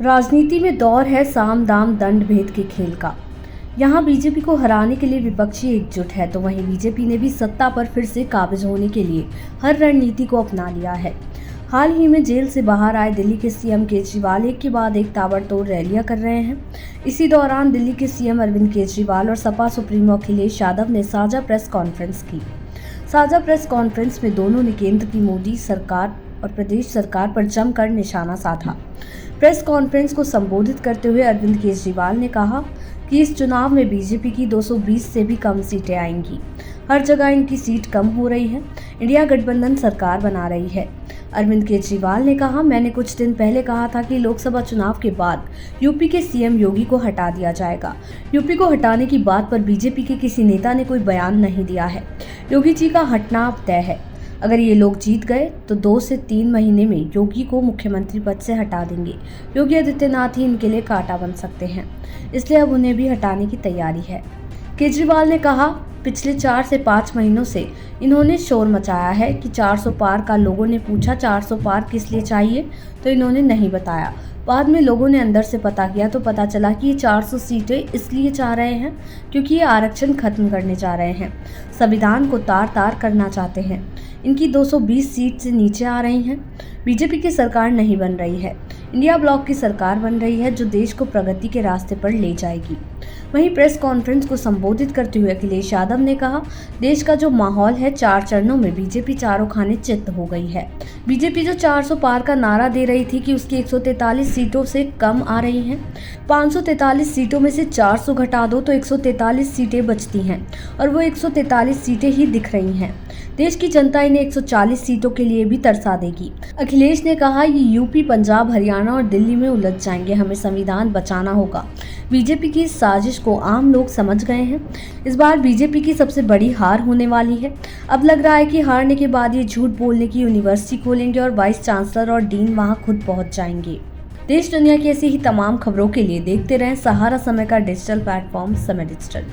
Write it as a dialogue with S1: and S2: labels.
S1: राजनीति में दौर है साम दाम दंड भेद के खेल का। यहाँ बीजेपी को हराने के लिए विपक्षी एकजुट है, तो वहीं बीजेपी ने भी सत्ता पर फिर से काबिज होने के लिए हर रणनीति को अपना लिया है। हाल ही में जेल से बाहर आए दिल्ली के सीएम केजरीवाल एक के बाद एक ताबड़तोड़ रैलियां कर रहे हैं। इसी दौरान दिल्ली के सीएम अरविंद केजरीवाल और सपा सुप्रीमो अखिलेश यादव ने साझा प्रेस कॉन्फ्रेंस की। साझा प्रेस कॉन्फ्रेंस में दोनों ने केंद्र की मोदी सरकार और प्रदेश सरकार पर जमकर निशाना साधा। प्रेस कॉन्फ्रेंस को संबोधित करते हुए अरविंद केजरीवाल ने कहा कि इस चुनाव में बीजेपी की 220 से भी कम सीटें आएंगी। हर जगह इनकी सीट कम हो रही है। इंडिया गठबंधन सरकार बना रही है। अरविंद केजरीवाल ने कहा, मैंने कुछ दिन पहले कहा था कि लोकसभा चुनाव के बाद यूपी के सीएम योगी को हटा दिया जाएगा। यूपी को हटाने की बात पर बीजेपी के किसी नेता ने कोई बयान नहीं दिया है। योगी जी का हटना अब तय है। अगर ये लोग जीत गए तो 2 से 3 महीने में योगी को मुख्यमंत्री पद से हटा देंगे। योगी आदित्यनाथ ही इनके लिए कांटा बन सकते हैं, इसलिए अब उन्हें भी हटाने की तैयारी है। केजरीवाल ने कहा, पिछले 4 से 5 महीनों से इन्होंने शोर मचाया है कि 400 पार का। लोगों ने पूछा 400 पार किस लिए चाहिए, तो इन्होंने नहीं बताया। बाद में लोगों ने अंदर से पता किया तो पता चला कि ये 400 सीटें इसलिए चाह रहे हैं क्योंकि ये आरक्षण खत्म करने जा रहे हैं, संविधान को तार-तार करना चाहते हैं। इनकी 220 सीट से नीचे आ रही हैं। बीजेपी की सरकार नहीं बन रही है, इंडिया ब्लॉक की सरकार बन रही है जो देश को प्रगति के रास्ते पर ले जाएगी। वहीं प्रेस कॉन्फ्रेंस को संबोधित करते हुए अखिलेश यादव ने कहा, देश का जो माहौल है 4 चरणों में बीजेपी चारों खाने चित्त हो गई है। बीजेपी जो 400 पार का नारा दे रही थी कि उसकी 143 सीटों से कम आ रही हैं। 543 सीटों में से 400 घटा दो तो 143 सीटें बचती हैं और वो 143 सीटें ही दिख रही हैं। देश की जनता इन्हें 140 सीटों के लिए भी तरसा देगी। अखिलेश ने कहा, ये यूपी, पंजाब, हरियाणा और दिल्ली में उलझ जाएंगे। हमें संविधान बचाना होगा। बीजेपी की इस साजिश को आम लोग समझ गए हैं। इस बार बीजेपी की सबसे बड़ी हार होने वाली है। अब लग रहा है कि हारने के बाद ये झूठ बोलने की यूनिवर्सिटी खोलेंगे और वाइस चांसलर और डीन वहां खुद पहुंच जाएंगे। देश दुनिया की ऐसी ही तमाम खबरों के लिए देखते रहें सहारा समय का डिजिटल प्लेटफॉर्म समय डिजिटल।